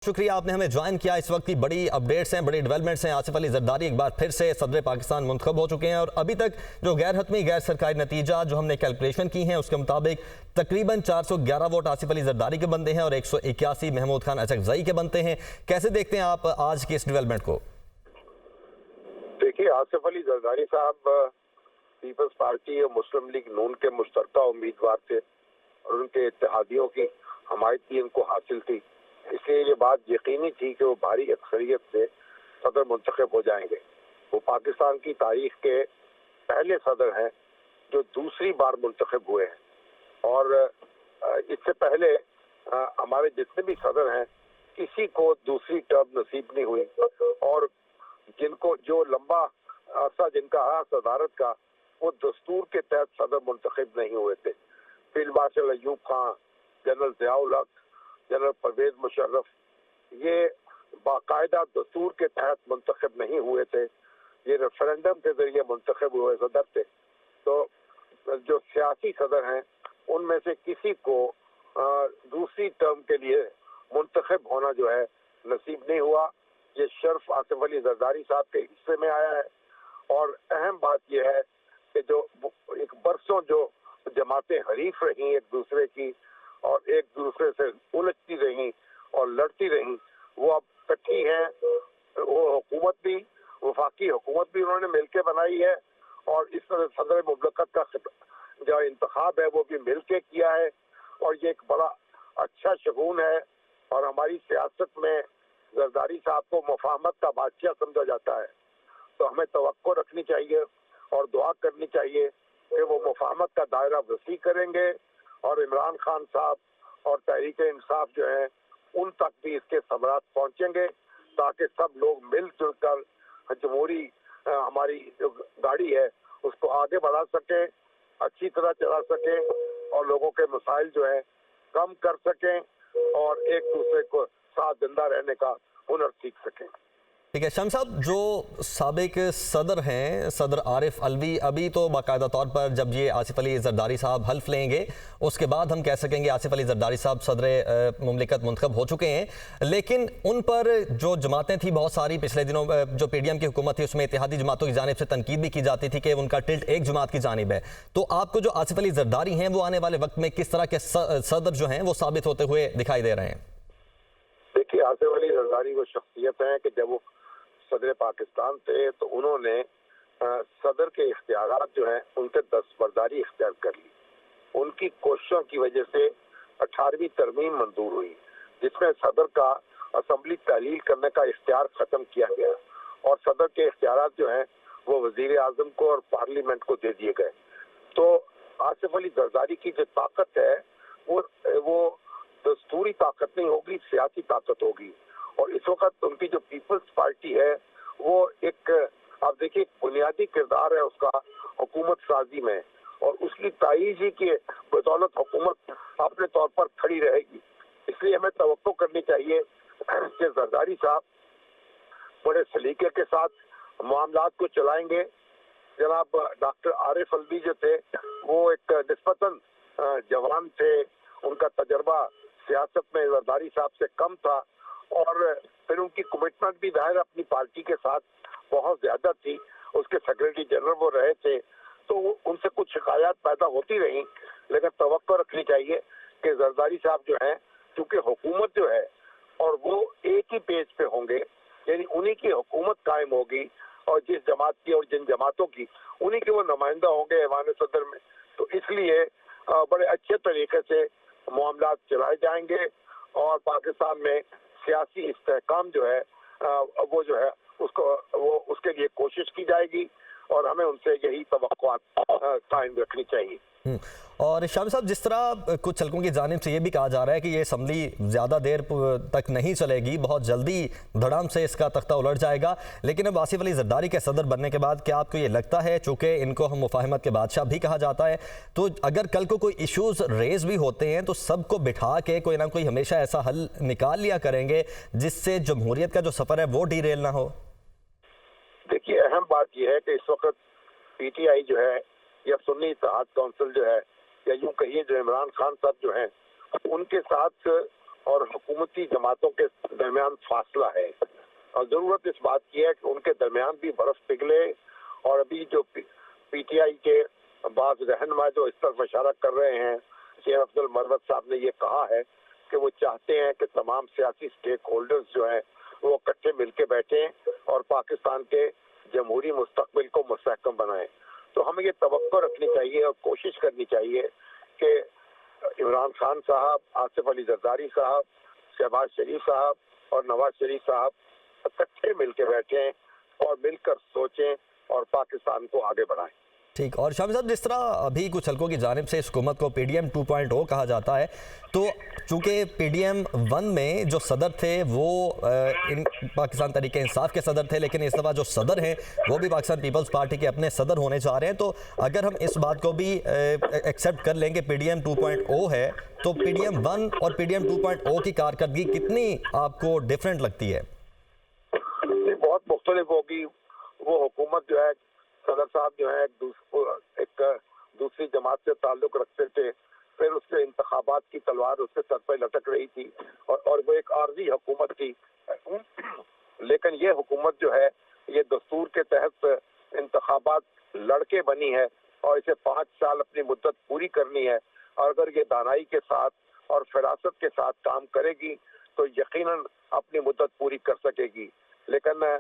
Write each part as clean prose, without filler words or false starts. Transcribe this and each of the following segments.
शुक्रिया आपने हमें ज्वाइन किया। इस वक्त की बड़ी अपडेट्स हैं, बड़ी डेवलपमेंट्स हैं। आसिफ अली जरदारी एक बार फिर से सदर पाकिस्तान मुंतखब हो चुके हैं और अभी तक जो गैर हतमी गैर सरकारी नतीजा जो हमने कैलकुलेशन की हैं उसके मुताबिक तकरीबन 411 वोट आसिफ अली जरदारी के बनते हैं और 181 महमूद खान अचकजई के बनते हैं। कैसे देखते हैं आप आज की इस डेवलपमेंट को? देखिए, आसिफ अली जरदारी साहब पीपल्स पार्टी और मुस्लिम लीग नून के मुश्तरका उम्मीदवार थे और उनके इत्तेहादियों की हमायत भी इनको हासिल थी, इसलिए ये बात यकीनी थी कि वो भारी अक्सरियत से सदर मुंतखब हो जाएंगे। वो पाकिस्तान की तारीख के पहले सदर हैं जो दूसरी बार मुंतखब हुए हैं और इससे पहले हमारे जितने भी सदर हैं किसी को दूसरी टर्म नसीब नहीं हुई और जिनको जो लंबा अरसा जिनका है सदारत का, वो दस्तूर के तहत सदर मुंतखब नहीं हुए थे। Field marshal Ayub Khan, general Ziaul हक, जनरल परवेज मुशर्रफ, ये बाकायदा दस्तूर के तहत मुंतखब नहीं हुए थे, ये रेफरेंडम के जरिए मुंतखब हुए सदर थे। तो जो सियासी सदर हैं उनमें से किसी को दूसरी टर्म के लिए मुंतखब होना जो है नसीब नहीं हुआ। ये शर्फ आसिफ अली जरदारी साहब के हिस्से में आया है और अहम बात यह है कि जो एक बरसों जो जमातें हरीफ रही एक दूसरे की और एक दूसरे से उलझती रही और लड़ती रही, वो अब इकट्ठी हैं। वो हुकूमत भी, वफाकी हुकूमत भी उन्होंने मिलकर बनाई है और इस तरह सदर मुमलकत का जो इंतखाब है वो भी मिलकर किया है और ये एक बड़ा अच्छा शगुन है। और हमारी सियासत में जरदारी साहब को मुफाहमत का बादशाह समझा जाता है, तो हमें तवक्को रखनी चाहिए और दुआ करनी चाहिए कि वो मुफाहमत का दायरा वसी करेंगे और इमरान खान साहब और तहरीक इंसाफ जो है उन तक भी इसके समरात पहुंचेंगे ताकि सब लोग मिलजुल कर जमहूरी हमारी जो गाड़ी है उसको आगे बढ़ा सकें, अच्छी तरह चला सकें और लोगों के मसाइल जो है कम कर सकें और एक दूसरे को साथ जिंदा रहने का हुनर सीख सकें। ठीक है शम्स साहब, जो साबिक सदर हैं सदर आरिफ अलवी, अभी तो बाकायदा तौर पर जब ये आसिफ अली जरदारी साहब हल्फ लेंगे उसके बाद हम कह सकेंगे आसिफ अली जरदारी साहब सदर मुमलिकत मुंतखब हो चुके हैं, लेकिन उन पर जो जमातें थी बहुत सारी पिछले दिनों जो पीडीएम की हुकूमत थी उसमें इत्तेहादी जमातों की जानिब से तनकीद भी की जाती थी कि उनका टिल्ट एक जमात की जानिब है। तो आपको जो आसिफ अली जरदारी हैं वो आने वाले वक्त में किस तरह के सदर जो हैं वो साबित होते हुए दिखाई दे रहे हैं? देखिए, आसिफ अली जरदारी वो शख्सियत है कि जब वो सदर पाकिस्तान थे तो उन्होंने सदर के इख्तियारात जो हैं उनसे दस्तबरदारी इख्तियार कर ली। उनकी कोशिशों की वजह से 18वीं तरमीम मंजूर हुई जिसमें सदर का असम्बली तहलील करने का इख्तियार खत्म किया गया और सदर के इख्तियारात जो हैं वो वजीर आजम को और पार्लियामेंट को दे दिए गए। तो आसिफ अली जरदारी की जो ताकत है वो दस्तूरी ताकत नहीं होगी, सियासी ताकत होगी। और इस वक्त उनकी जो पीपल्स पार्टी है वो एक, आप देखिए, बुनियादी किरदार है उसका हुकूमत साजी में और उसकी ताईज ही की बदौलत हुकूमत अपने तौर पर खड़ी रहेगी। इसलिए हमें तवक्को करनी चाहिए कि जरदारी साहब बड़े सलीके के साथ मामलात को चलाएंगे। जनाब डॉक्टर आरिफ अलवी जो थे वो एक निस्बतन जवान थे, उनका तजर्बा सियासत में जरदारी साहब से कम था और फिर उनकी कमिटमेंट भी जाहिर अपनी पार्टी के साथ बहुत ज्यादा थी। उसके सेक्रेटरी जनरल वो रहे थे तो उनसे कुछ शिकायत पैदा होती रही, लेकिन तवक्को रखनी चाहिए कि जरदारी साहब जो हैं क्योंकि हुकूमत जो है और वो एक ही पेज पे होंगे, यानी उन्हीं की हुकूमत कायम होगी और जिस जमात की और जिन जमातों की उन्हीं के वो नुमाइंदा होंगे ऐवान सदर में। तो इसलिए बड़े अच्छे तरीके से मामलात चलाए जाएंगे और पाकिस्तान में सियासी इस्तेहकाम जो है वो जो है उसको वो उसके लिए कोशिश की जाएगी और हमें उनसे यही तवक्को कायम रखनी चाहिए। और शाम साहब, जिस तरह कुछ हलकों की जानिब से ये भी कहा जा रहा है कि ये असम्बली ज़्यादा देर तक नहीं चलेगी, बहुत जल्दी धड़ाम से इसका तख्ता उलट जाएगा, लेकिन अब आसिफ अली जरदारी के सदर बनने के बाद क्या आपको ये लगता है, चूँकि इनको हम मुफाहमत के बादशाह भी कहा जाता है, तो अगर कल को कोई इशूज़ रेज भी होते हैं तो सबको बिठा के कोई ना कोई हमेशा ऐसा हल निकाल लिया करेंगे जिससे जमहूरियत का जो सफ़र है वो डीरेल ना हो? देखिए, अहम बात यह है कि इस वक्त PTI जो है या सुन्नी इत्तेहाद काउंसिल जो है या यूं कहिए जो इमरान खान साहब जो हैं उनके साथ और हुकूमती जमातों के दरमियान फासला है। और जरूरत इस बात की है कि उनके दरमियान भी बर्फ पिघले। और अभी जो पीटीआई के बाज रहनुमा जो इस तरफ इशारा कर रहे हैं, शेख अब्दुल मरवत साहब ने ये कहा है कि वो चाहते हैं कि तमाम सियासी स्टेक होल्डर्स जो हैं वो इकट्ठे मिलके बैठे और पाकिस्तान के जमहूरी मुस्तकबिल को मुस्तहकम बनाएं। तो हमें ये तवक्को रखनी चाहिए और कोशिश करनी चाहिए कि इमरान खान साहब, आसिफ अली जरदारी साहब, शहबाज शरीफ साहब और नवाज शरीफ साहब इकट्ठे मिलके बैठें और मिलकर सोचें और पाकिस्तान को आगे बढ़ाएं। ठीक। और शामी साहब, जिस तरह अभी कुछ हल्कों की जानिब से इस हुकूमत को पीडीएम 2.0 कहा जाता है, तो चूंकि पीडीएम 1 में जो सदर थे वो पाकिस्तान तहरीक इंसाफ के सदर थे, लेकिन इस दफ़ा जो सदर हैं वो भी पाकिस्तान पीपल्स पार्टी के अपने सदर होने जा रहे हैं। तो अगर हम इस बात को भी एक्सेप्ट कर लेंगे पीडीएम 2.0 है, तो पीडीएम 1 और पीडीएम 2.0 की कारकर्दगी कितनी आपको डिफरेंट लगती है? बहुत मुख्तलिफ होगी। वो हुकूमत जो है, सदर साहब जो है एक दूसरी जमात से ताल्लुक रखते थे, फिर उसके इंतखाबात की तलवार उसके सर पर लटक रही थी और वो एक आर्जी हुकूमत थी। लेकिन ये हुकूमत जो है ये दस्तूर के तहत इंतखाबात लड़के बनी है और इसे 5 साल अपनी मुद्दत पूरी करनी है। और अगर ये दानाई के साथ और फरासत के साथ काम करेगी तो यकीनन अपनी मुद्दत पूरी कर सकेगी। लेकिन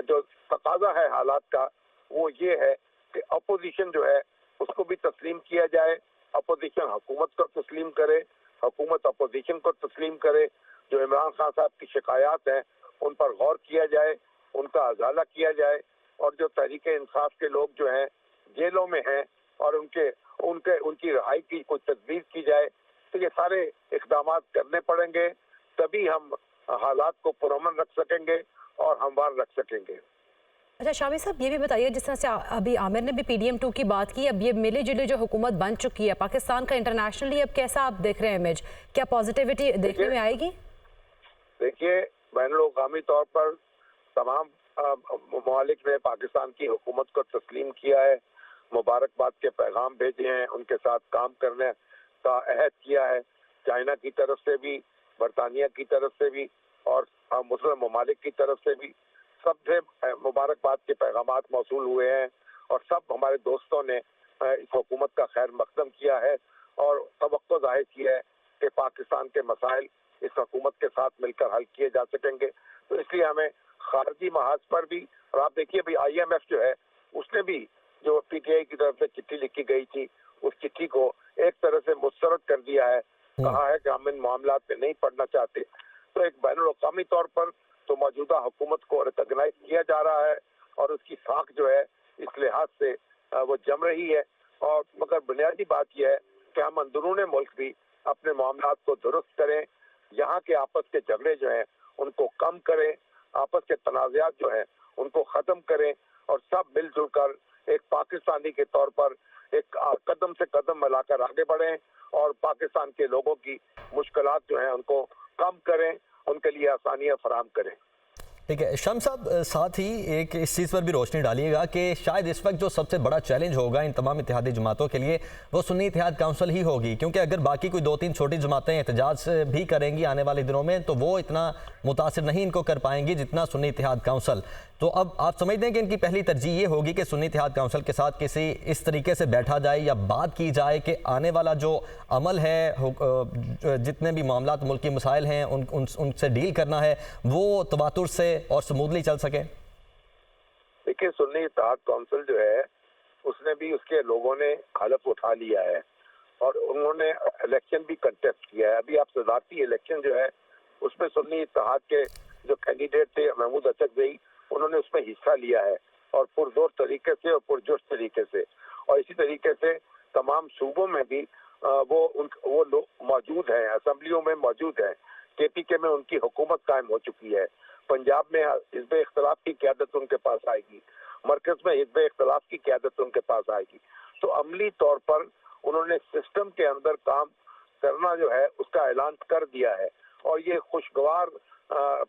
जो तकाजा है हालात का वो ये है कि अपोजिशन जो है उसको भी तस्लीम किया जाए, अपोजिशन हुकूमत को तस्लीम करे, हुकूमत अपोजिशन को तस्लीम करे। जो इमरान खान साहब की शिकायत हैं उन पर गौर किया जाए, उनका अजाला किया जाए और जो तहरीक इंसाफ के लोग जो हैं जेलों में हैं और उनकी रिहाई की कोई तदबीर की जाए। तो ये सारे इकदाम करने पड़ेंगे, तभी हम हालात को पुरअमन रख सकेंगे और हमवार रख सकेंगे। अच्छा शामी साहब, ये भी बताइए, जिस तरह से अभी आमिर ने भी पीडीएम 2 की बात की, अब ये मिले जुले जो हुकूमत बन चुकी है पाकिस्तान का इंटरनेशनली, अब कैसा आप देख रहे हैं इमेज? क्या पॉजिटिविटी देखने में आएगी? देखिए, बैनुल-अक़वामी तौर पर तमाम ममालिक ने पाकिस्तान की हुकूमत को तस्लीम किया है, मुबारकबाद के पैगाम भेजे हैं, उनके साथ काम करने का अहद किया है। चाइना की तरफ से भी, बरतानिया की तरफ से भी और मुस्लिम ममालिक की तरफ से भी सबसे मुबारकबाद के पैगामात मौसूल हुए हैं और सब हमारे दोस्तों ने इस हुकूमत का खैर मकदम किया है और तवक्को जाहिर किया है कि पाकिस्तान के मसाइल इस हुकूमत के साथ मिलकर हल किए जा सकेंगे। तो इसलिए हमें खारजी महाज पर भी, और आप देखिए अभी IMF जो है उसने भी जो PTI की तरफ से चिट्ठी लिखी गई थी उस चिट्ठी को एक तरह से मुस्तरद कर दिया है, कहा है कि हम इन मामलात में नहीं पढ़ना चाहते। तो एक बैनुल-अक़वामी तौर पर तो मौजूदा हुकूमत को रिकॉग्नाइज किया जा रहा है और उसकी साख जो है इस लिहाज से वो जम रही है। और मगर बुनियादी बात यह है कि हम अंदरूने मुल्क भी अपने मामलात को दुरुस्त करें, यहाँ के आपस के झगड़े जो हैं उनको कम करें, आपस के तनाज़ात जो हैं उनको ख़त्म करें और सब मिलजुल कर एक पाकिस्तानी के तौर पर एक कदम से कदम मिलाकर आगे बढ़ें और पाकिस्तान के लोगों की मुश्किलात जो हैं उनको कम करें, उनके लिए आसानियाँ फराहम करें। ठीक है शम साहब, साथ ही एक इस चीज़ पर भी रोशनी डालिएगा कि शायद इस वक्त जो सबसे बड़ा चैलेंज होगा इन तमाम इत्तेहादी जमातों के लिए वो सुन्नी इत्तेहाद काउंसिल ही होगी, क्योंकि अगर बाकी कोई 2-3 छोटी जमातें एहतजाज भी करेंगी आने वाले दिनों में तो वो इतना मुतासिर नहीं इनको कर पाएंगी जितना सुन्नी इत्तेहाद काउंसिल। तो अब आप समझते हैं कि इनकी पहली तरजीह ये होगी कि सुन्नी इत्तेहाद काउंसिल के साथ किसी इस तरीके से बैठा जाए या बात की जाए कि आने वाला जो अमल है, जितने भी मामलात मुल्की मसाइल हैं उनसे डील करना है वो तवातुर से और स्मूथली चल सके। देखिए, सुन्नी इत्तेहाद काउंसिल जो है उसने भी, उसके लोगों ने हलफ उठा लिया है और उन्होंने इलेक्शन भी कंटेस्ट किया है। अभी आप सदारती इलेक्शन जो है उसमें सुन्नी इत्तेहाद के जो कैंडिडेट थे महमूद अचकज़ई, उन्होंने उसमें हिस्सा लिया है और पुरजोर तरीके से और पुरजोश तरीके से। और इसी तरीके से तमाम सूबों में भी वो लोग मौजूद हैं, असम्बलियों में मौजूद हैं। KPK में उनकी हुकूमत कायम हो चुकी है, पंजाब में हिज़्ब इख्तिलाफ की क़यादत उनके पास आएगी, मरकज़ में हिज़्ब इख्तिलाफ की क़यादत उनके पास आएगी। तो अमली तौर पर उन्होंने सिस्टम के अंदर काम करना जो है उसका ऐलान कर दिया है और ये खुशगवार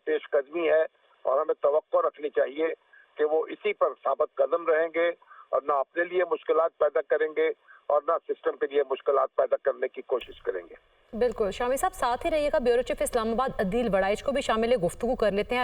पेशकदमी है और हमें तवक्को रखनी चाहिए कि वो इसी पर साबित कदम रहेंगे और ना अपने लिए मुश्किलात पैदा करेंगे और ना सिस्टम के लिए मुश्किलात पैदा करने की कोशिश करेंगे। बिल्कुल शामी साहब, साथ ही रहिएगा। ब्यूरो चीफ इस्लामाबाद अदील वड़ाइच को भी शामिल है, गुफ्तगू कर लेते हैं।